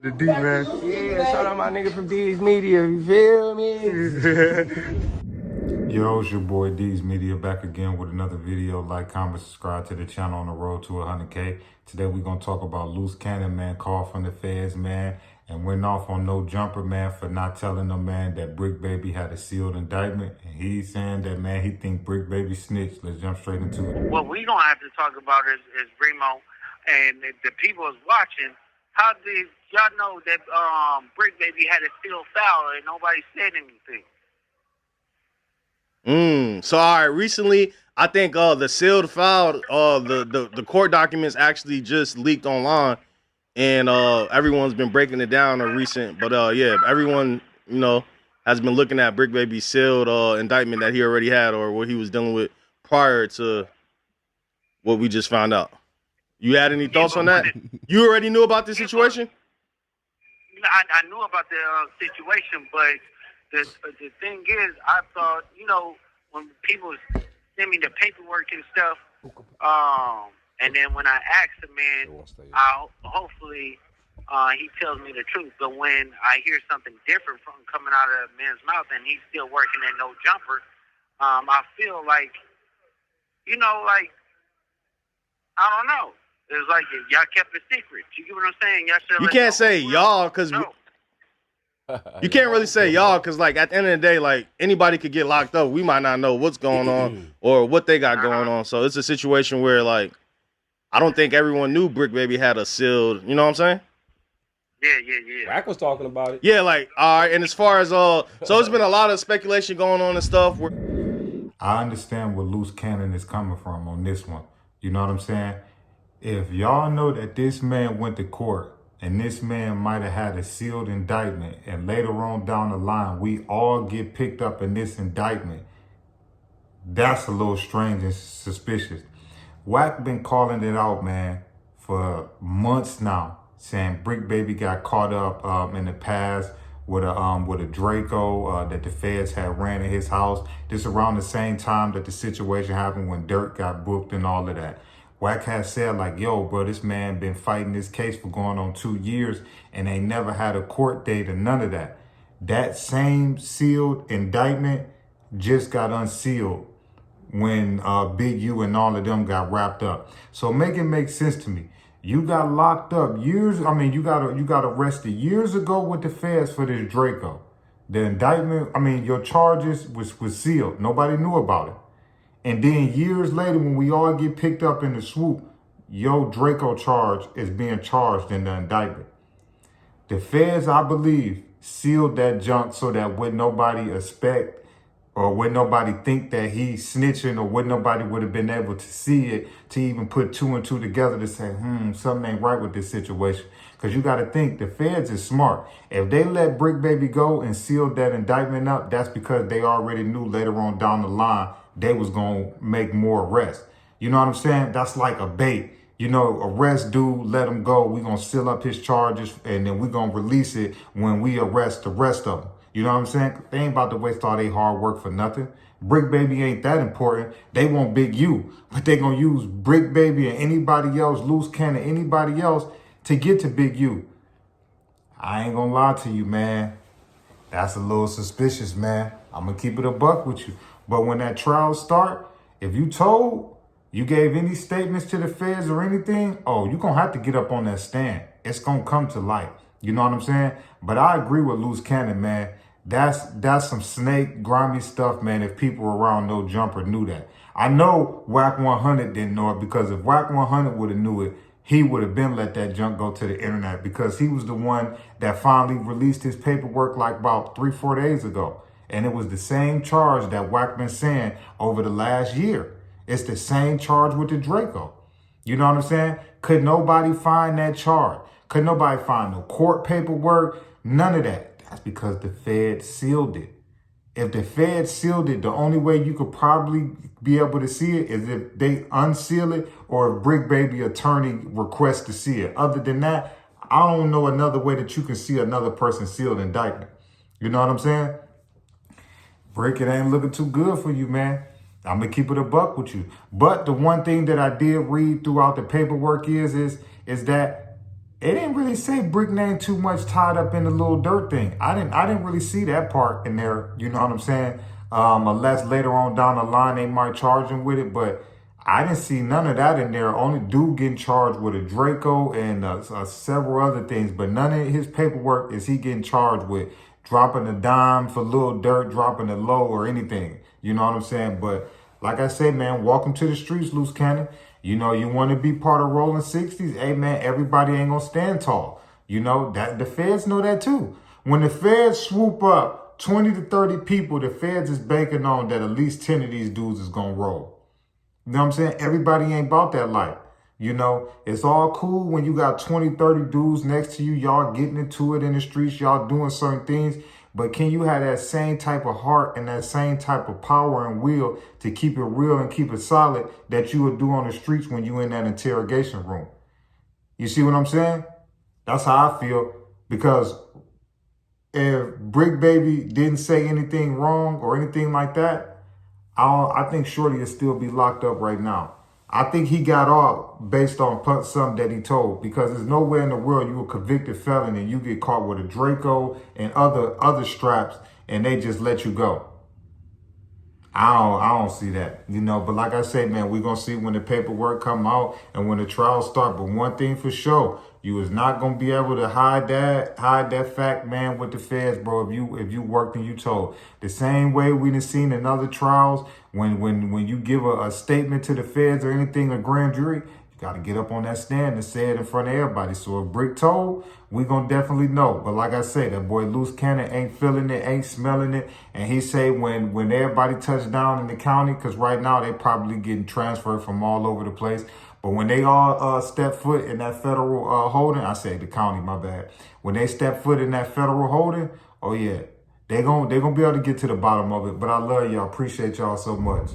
The D, man. Yeah, shout out my nigga from D's Media, you feel me? Yo, it's your boy D's Media back again with another video. Like, comment, subscribe to the channel on the road to 100K. Today we're going to talk about Luce Cannon, man, call from the feds, man, and went off on no jumper, man, for not telling them, man, that Bricc Baby had a sealed indictment. And he's saying that, man, he think Bricc Baby snitched. Let's jump straight into it. What we don't have to talk about is Remo and the people is watching. How did y'all know that Bricc Baby had a steel foul and nobody said anything? So all right, recently I think the sealed file, the court documents actually just leaked online, and everyone's been breaking it down or recent. But yeah, everyone has been looking at Bricc Baby's sealed indictment that he already had or what he was dealing with prior to what we just found out. You had any thoughts on that? You already knew about the situation? I knew about the situation, but the thing is, I thought, when people send me the paperwork and stuff, and then when I ask the man, hopefully he tells me the truth. But when I hear something different from coming out of a man's mouth and he's still working at no jumper, I feel like, I don't know. It's like y'all kept it secret. You get what I'm saying? You can't say y'all because you can't really say y'all because, like, at the end of the day, like, anybody could get locked up. We might not know what's going on or what they got going on. So it's a situation where, like, I don't think everyone knew Bricc Baby had a sealed. You know what I'm saying? Yeah. Bricc was talking about it. Yeah, like, all right. And as far as so it's been a lot of speculation going on and stuff. I understand where Luce Cannon is coming from on this one. You know what I'm saying? If y'all know that this man went to court and this man might have had a sealed indictment and later on down the line, we all get picked up in this indictment, that's a little strange and suspicious. Wack been calling it out, man, for months now, saying Bricc Baby got caught up in the past with a Draco that the feds had ran in his house. This around the same time that the situation happened when Dirt got booked and all of that. Wack has said, like, yo, bro, this man been fighting this case for going on 2 years and they never had a court date or none of that. That same sealed indictment just got unsealed when Big U and all of them got wrapped up. So make it make sense to me. You got locked up you got arrested years ago with the feds for this Draco. The indictment, your charges was sealed. Nobody knew about it. And then years later, when we all get picked up in the swoop, your Draco charge is being charged in the indictment. The feds, I believe, sealed that junk so that would nobody expect or would nobody think that he's snitching or would nobody would have been able to see it to even put two and two together to say, something ain't right with this situation. Because you got to think, the feds is smart. If they let Bricc Baby go and seal that indictment up, that's because they already knew later on down the line they was going to make more arrests. You know what I'm saying? That's like a bait. Arrest dude, let him go. We're going to seal up his charges and then we're going to release it when we arrest the rest of them. You know what I'm saying? They ain't about to waste all their hard work for nothing. Bricc Baby ain't that important. They want Big U, but they going to use Bricc Baby and anybody else, Luce Cannon, anybody else to get to Big U. I ain't going to lie to you, man. That's a little suspicious, man. I'm going to keep it a buck with you. But when that trial start, if you told, you gave any statements to the feds or anything, you're going to have to get up on that stand. It's going to come to light. You know what I'm saying? But I agree with Luce Cannon, man. That's some snake, grimy stuff, man, if people around No Jumper knew that. I know Wack 100 didn't know it because if Wack 100 would have knew it, he would have been let that junk go to the internet because he was the one that finally released his paperwork like about 3-4 days ago. And it was the same charge that Wack been saying over the last year. It's the same charge with the Draco. You know what I'm saying? Could nobody find that charge? Could nobody find no court paperwork? None of that. That's because the Fed sealed it. If the Fed sealed it, the only way you could probably be able to see it is if they unseal it or if Bricc Baby attorney requests to see it. Other than that, I don't know another way that you can see another person's sealed indictment. You know what I'm saying? Bricc, it ain't looking too good for you, man. I'm going to keep it a buck with you. But the one thing that I did read throughout the paperwork is that It didn't really say Bricc name too much tied up in the little dirt thing. I didn't really see that part in there. You know what I'm saying? Unless later on down the line they might charge him with it, but I didn't see none of that in there. Only dude getting charged with a Draco and several other things, but none of his paperwork is he getting charged with dropping a dime for little dirt, dropping a low or anything. You know what I'm saying? But like I say, man, welcome to the streets, Luce Cannon. You know, you want to be part of rolling 60s. Hey, man, everybody ain't going to stand tall. You know, that the feds know that too. When the feds swoop up 20 to 30 people, the feds is banking on that at least 10 of these dudes is going to roll. You know what I'm saying? Everybody ain't about that life. You know, it's all cool when you got 20, 30 dudes next to you, y'all getting into it in the streets, y'all doing certain things. But can you have that same type of heart and that same type of power and will to keep it real and keep it solid that you would do on the streets when you in that interrogation room? You see what I'm saying? That's how I feel. Because if Bricc Baby didn't say anything wrong or anything like that, I think Shorty will still be locked up right now. I think he got off based on something that he told, because there's nowhere in the world you a convicted felon and you get caught with a Draco and other straps and they just let you go. I don't see that, you know. But like I say, man, we're gonna see when the paperwork come out and when the trial start. But one thing for sure, you is not gonna be able to hide that fact, man, with the feds, bro. If you worked and you told. The same way we done seen in other trials, when you give a statement to the feds or anything, a grand jury, got to get up on that stand and say it in front of everybody. So if Bricc told, we going to definitely know. But like I say, that boy Luce Cannon ain't feeling it, ain't smelling it. And he say when everybody touch down in the county, because right now they probably getting transferred from all over the place. But when they all step foot in that federal holding, I say the county, my bad. When they step foot in that federal holding, oh yeah, they gonna be able to get to the bottom of it. But I love y'all. Appreciate y'all so much.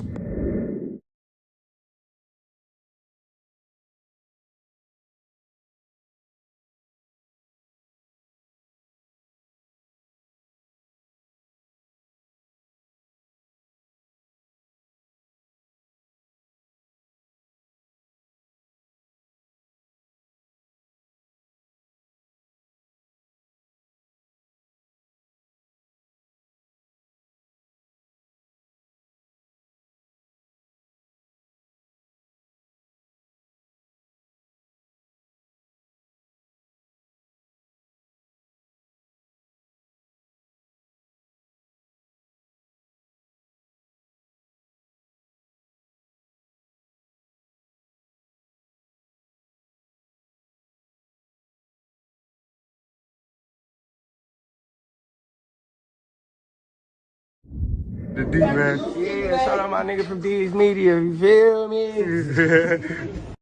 The D, man. Yeah, shout out my nigga from D's Media, you feel me?